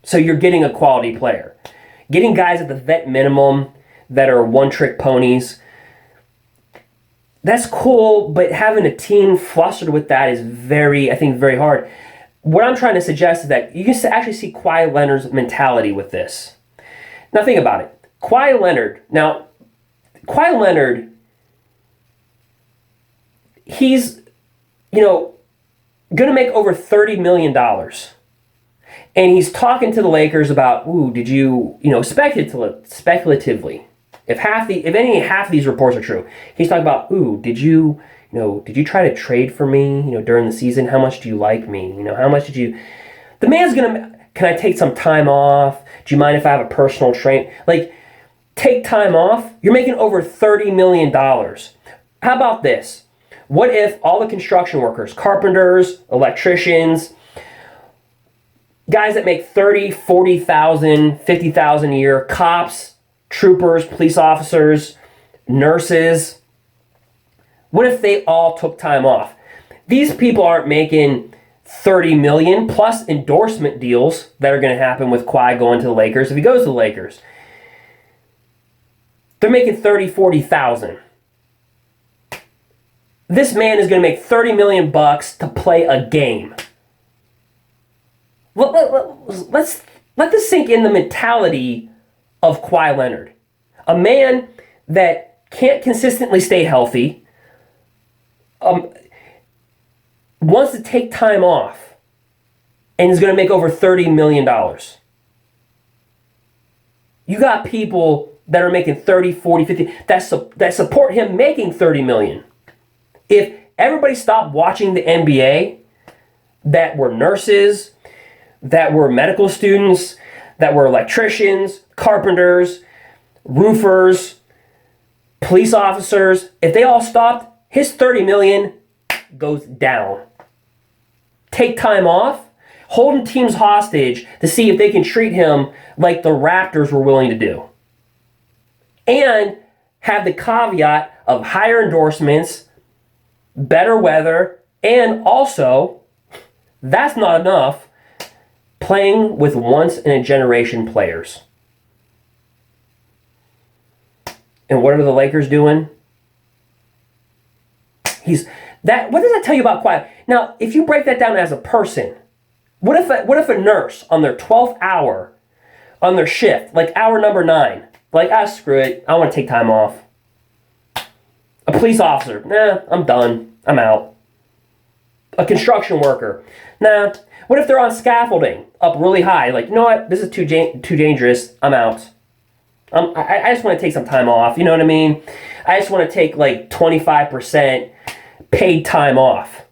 So you're getting a quality player. Getting guys at the vet minimum that are one-trick ponies, that's cool, but having a team flustered with that is very hard. What I'm trying to suggest is that you can actually see Kawhi Leonard's mentality with this. Now think about it. Kawhi Leonard, he's, going to make over $30 million. And he's talking to the Lakers about, did you, speculatively, if half of these reports are true, he's talking about, did you try to trade for me, during the season? How much do you like me? How much did you... The man's can I take some time off? Do you mind if I have a personal train? Take time off? You're making over $30 million. How about this? What if all the construction workers, carpenters, electricians, guys that make $30,000, $40,000, $50,000 a year, cops, troopers, police officers, nurses, what if they all took time off? These people aren't making $30 million plus endorsement deals that are going to happen with Kawhi going to the Lakers if he goes to the Lakers. They're making $30,000, $40,000. This man is going to make $30 million to play a game. Let's let this sink in, the mentality of Kawhi Leonard. A man that can't consistently stay healthy, wants to take time off, and is going to make over $30 million. You got people that are making 30, 40, 50, that support him making $30 million. If everybody stopped watching the NBA, that were nurses, that were medical students, that were electricians, carpenters, roofers, police officers, if they all stopped, his $30 million goes down. Take time off, holding teams hostage to see if they can treat him like the Raptors were willing to do. And have the caveat of higher endorsements, better weather, and also, that's not enough, playing with once-in-a-generation players. And what are the Lakers doing? What does that tell you about Kawhi? Now, if you break that down as a person, what if a nurse on their 12th hour, on their shift, like hour number 9, screw it, I want to take time off. A police officer, I'm done, I'm out. A construction worker, What if they're on scaffolding, up really high, you know what, this is too dangerous, I'm out. I just want to take some time off, you know what I mean? I just want to take 25% paid time off.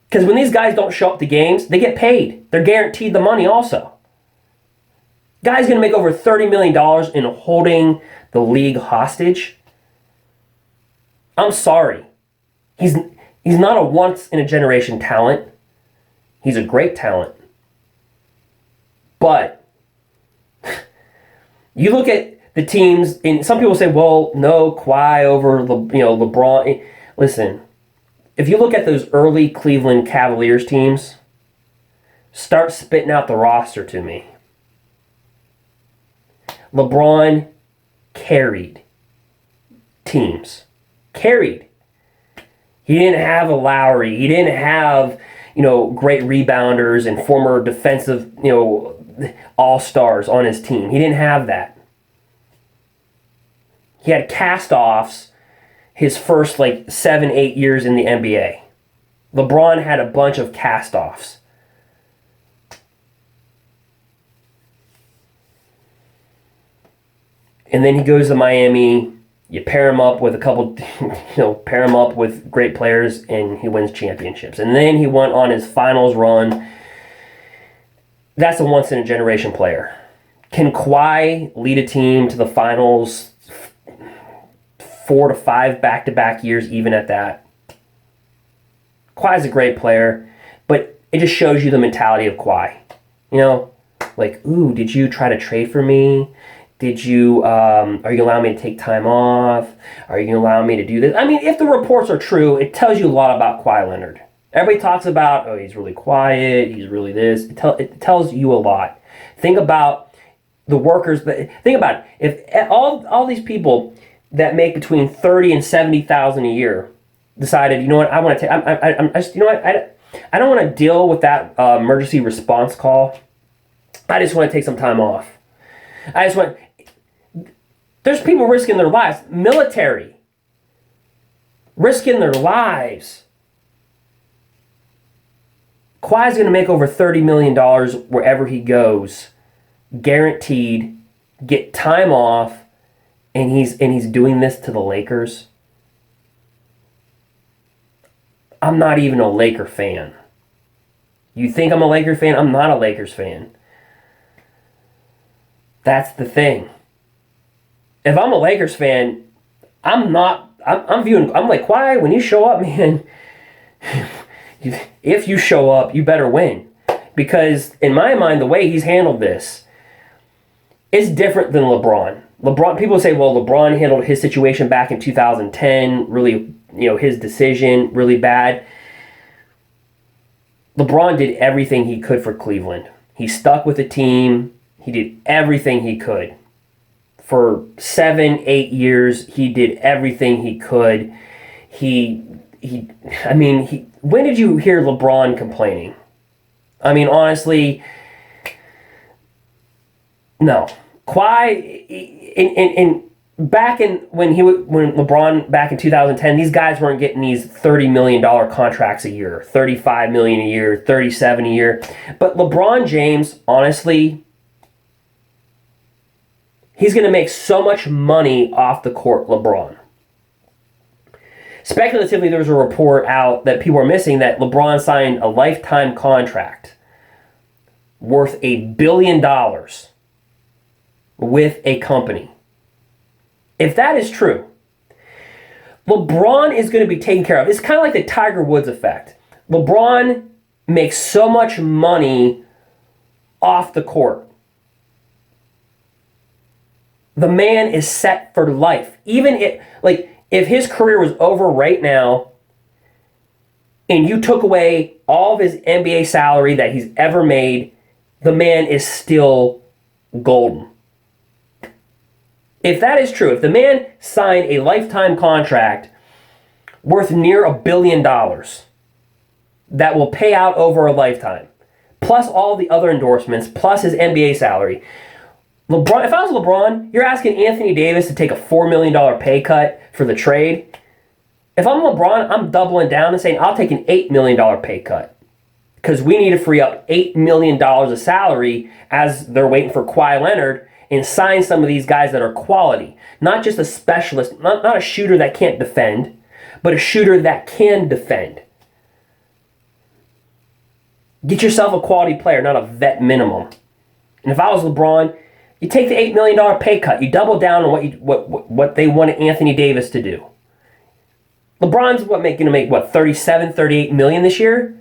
Because when these guys don't show up to games, they get paid. They're guaranteed the money also. Guy's going to make over $30 million in holding the league hostage. I'm sorry. He's not a once-in-a-generation talent. He's a great talent. But you look at the teams, and some people say, well, no, Kawhi over LeBron. Listen, if you look at those early Cleveland Cavaliers teams, start spitting out the roster to me. LeBron carried teams. Carried. He didn't have a Lowry. He didn't have, great rebounders and former defensive, all-stars on his team. He didn't have that. He had cast-offs his first 7-8 years in the NBA. LeBron had a bunch of cast-offs. And then he goes to Miami. You pair him up with a couple, pair him up with great players, and he wins championships. And then he went on his finals run. That's a once-in-a-generation player. Can Kawhi lead a team to the finals 4 to 5 back-to-back years, even at that? Kawhi's a great player, but it just shows you the mentality of Kawhi. Did you try to trade for me? Did you, are you going to allow me to take time off? Are you going to allow me to do this? I mean, if the reports are true, it tells you a lot about Kawhi Leonard. Everybody talks about, oh, he's really quiet, he's really this. It tells you a lot. Think about the workers. Think about it. If all these people that make between 30 and 70,000 a year decided, you know what, I want to take. I'm just, you know what, I don't want to deal with that emergency response call. I just want to take some time off. There's people risking their lives. Military. Risking their lives. Kawhi's going to make over $30 million wherever he goes. Guaranteed. Get time off. And he's doing this to the Lakers. I'm not even a Laker fan. You think I'm a Laker fan? I'm not a Lakers fan. That's the thing. If I'm a Lakers fan, I'm like, Kawhi, when you show up, man, if you show up, you better win. Because in my mind, the way he's handled this is different than LeBron. People say, well, LeBron handled his situation back in 2010, really, his decision, really bad. LeBron did everything he could for Cleveland. He stuck with the team. He did everything he could. For 7-8 years, he did everything he could. When did you hear LeBron complaining? I mean, honestly, no. Kawhi, when LeBron back in 2010, these guys weren't getting these $30 million contracts a year, $35 million a year, $37 a year. But LeBron James, honestly, he's going to make so much money off the court, LeBron. Speculatively, there was a report out that people are missing that LeBron signed a lifetime contract worth $1 billion with a company. If that is true, LeBron is going to be taken care of. It's kind of like the Tiger Woods effect. LeBron makes so much money off the court. The man is set for life. Even if his career was over right now and you took away all of his NBA salary that he's ever made, the man is still golden. If that is true, if the man signed a lifetime contract worth near $1 billion that will pay out over a lifetime, plus all the other endorsements, plus his NBA salary, LeBron, if I was LeBron, you're asking Anthony Davis to take a $4 million pay cut for the trade. If I'm LeBron, I'm doubling down and saying I'll take an $8 million pay cut because we need to free up $8 million of salary as they're waiting for Kawhi Leonard and sign some of these guys that are quality. Not just a specialist, not a shooter that can't defend, but a shooter that can defend. Get yourself a quality player, not a vet minimum. And if I was LeBron, you take the $8 million pay cut. You double down on what they wanted Anthony Davis to do. LeBron's going to make 37, 38 million this year.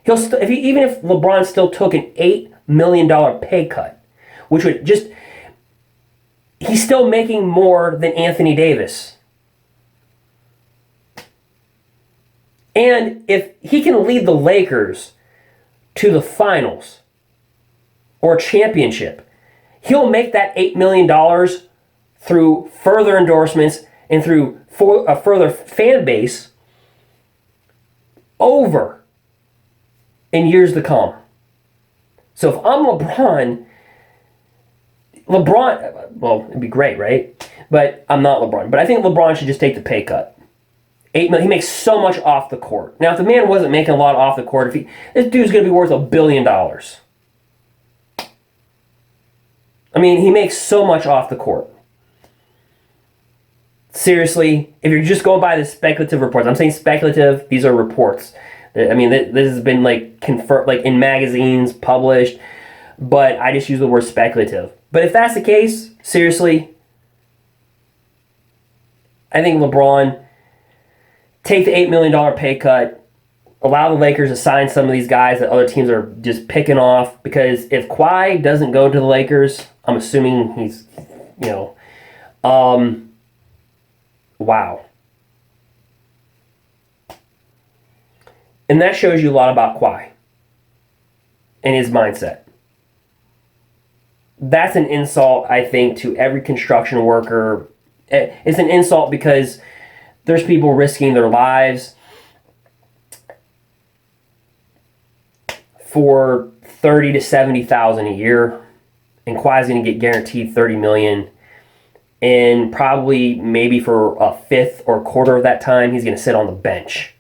Even if LeBron still took an $8 million pay cut, which would just, he's still making more than Anthony Davis. And if he can lead the Lakers to the finals or championship, he'll make that $8 million through further endorsements and through a further fan base over in years to come. So if I'm LeBron, well, it'd be great, right? But I'm not LeBron. But I think LeBron should just take the pay cut. $8 million. He makes so much off the court. Now, if the man wasn't making a lot off the court, this dude's going to be worth $1 billion. I mean, he makes so much off the court. Seriously, if you're just going by the speculative reports, I'm saying speculative, these are reports. I mean, this has been confirmed, in magazines, published, but I just use the word speculative. But if that's the case, seriously, I think LeBron, take the $8 million pay cut, allow the Lakers to sign some of these guys that other teams are just picking off, because if Kawhi doesn't go to the Lakers, I'm assuming he's, wow. And that shows you a lot about Kawhi and his mindset. That's an insult, I think, to every construction worker. It's an insult because there's people risking their lives for 30 to 70,000 a year, and Kawhi's going to get guaranteed 30 million. And probably maybe for a fifth or a quarter of that time, he's going to sit on the bench.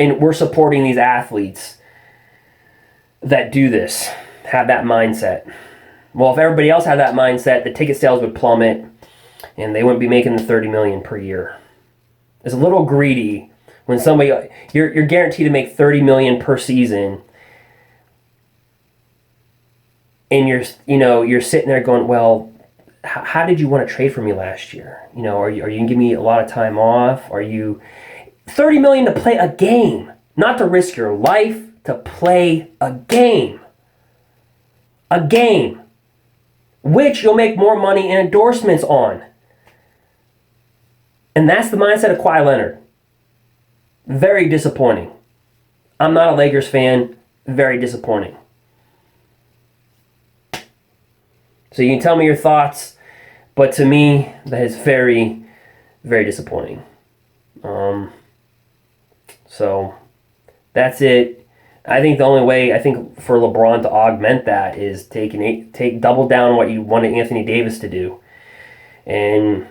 And we're supporting these athletes that do this, have that mindset. Well, if everybody else had that mindset, the ticket sales would plummet and they wouldn't be making the 30 million per year. It's a little greedy when somebody, you're guaranteed to make 30 million per season, and you're sitting there going, well, how did you want to trade for me last year? Are you going to give me a lot of time off? Are you 30 million to play a game, not to risk your life, to play a game. A game, which you'll make more money in endorsements on. And that's the mindset of Kawhi Leonard. Very disappointing. I'm not a Lakers fan. Very disappointing. So you can tell me your thoughts, but to me, that is very, very disappointing. So that's it. I think the only way for LeBron to augment that is take double down what you wanted Anthony Davis to do, and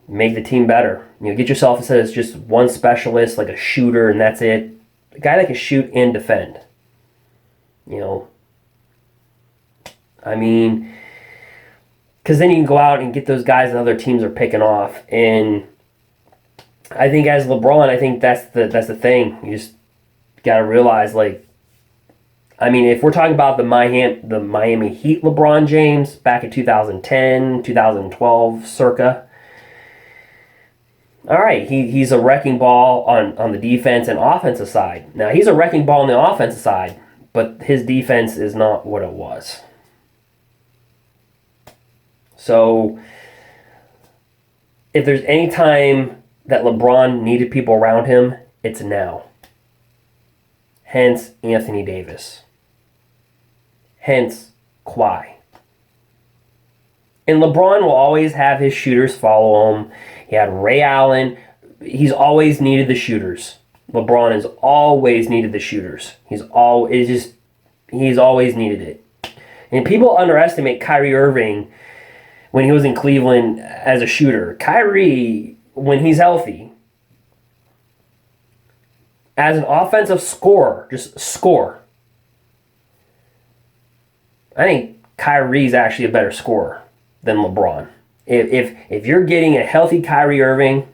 make the team better. Get yourself instead of just one specialist like a shooter and that's it. A guy that can shoot and defend. Because then you can go out and get those guys that other teams are picking off. And I think as LeBron, I think that's the thing. You just got to realize, if we're talking about the Miami Heat LeBron James back in 2010, 2012 circa, all right, he's a wrecking ball on the defense and offensive side. Now, he's a wrecking ball on the offensive side, but his defense is not what it was. So, if there's any time that LeBron needed people around him, it's now. Hence, Anthony Davis. Hence, Kawhi. And LeBron will always have his shooters follow him. He had Ray Allen. He's always needed the shooters. LeBron has always needed the shooters. He's always needed it. And people underestimate Kyrie Irving when he was in Cleveland as a shooter. Kyrie, when he's healthy, as an offensive scorer, just score. I think Kyrie's actually a better scorer than LeBron. If you're getting a healthy Kyrie Irving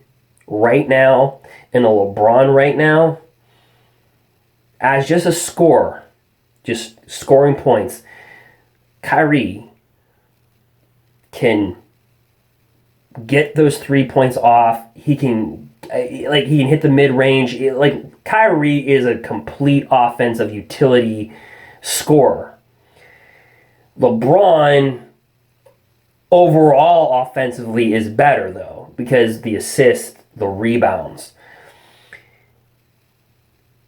right now and a LeBron right now, as just a scorer, just scoring points, Kyrie can get those 3 points off. He can hit the mid-range. Kyrie is a complete offensive utility scorer. LeBron overall offensively is better though, because the assists, the rebounds.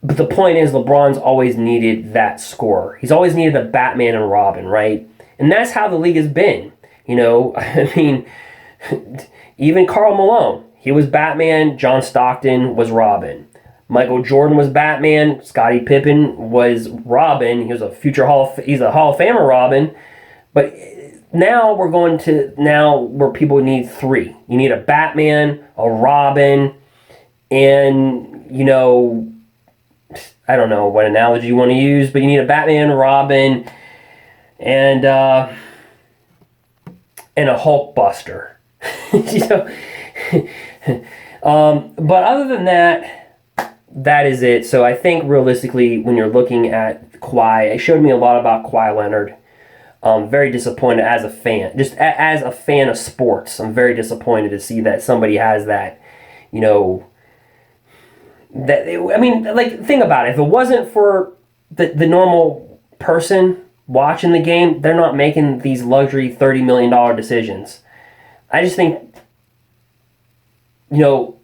But the point is, LeBron's always needed that scorer. He's always needed a Batman and Robin, right? And that's how the league has been. Even Karl Malone, he was Batman, John Stockton was Robin. Michael Jordan was Batman, Scottie Pippen was Robin. He was he's a Hall of Famer Robin. But now we're going to where people need three. You need a Batman, a Robin, and I don't know what analogy you want to use, but you need a Batman, Robin, and a Hulkbuster. But other than that, that is it. So I think realistically, when you're looking at Kawhi, it showed me a lot about Kawhi Leonard. I'm very disappointed as a fan. Just as a fan of sports, I'm very disappointed to see that somebody has that, think about it. If it wasn't for the normal person watching the game, they're not making these luxury $30 million decisions. I just think, you know,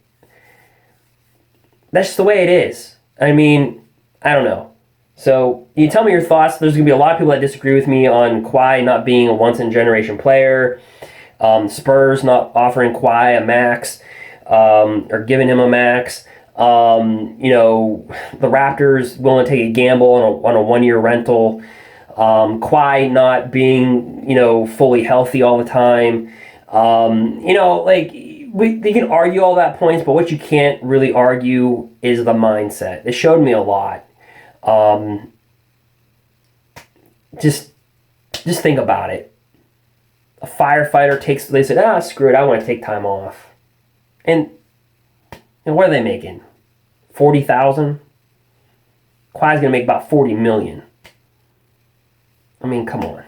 that's just the way it is. I mean, I don't know. So you tell me your thoughts. There's going to be a lot of people that disagree with me on Kawhi not being a once-in-a-generation player. Spurs not offering Kawhi a max, or giving him a max. You know, the Raptors willing to take a gamble on a one-year rental. Kawhi not being, you know, fully healthy all the time. You know, like, they can argue all that points, but what you can't really argue is the mindset. It showed me a lot. Just think about it. A firefighter they said, screw it, I want to take time off. And what are they making? 40,000? Kawhi's gonna make about 40 million. I mean, come on.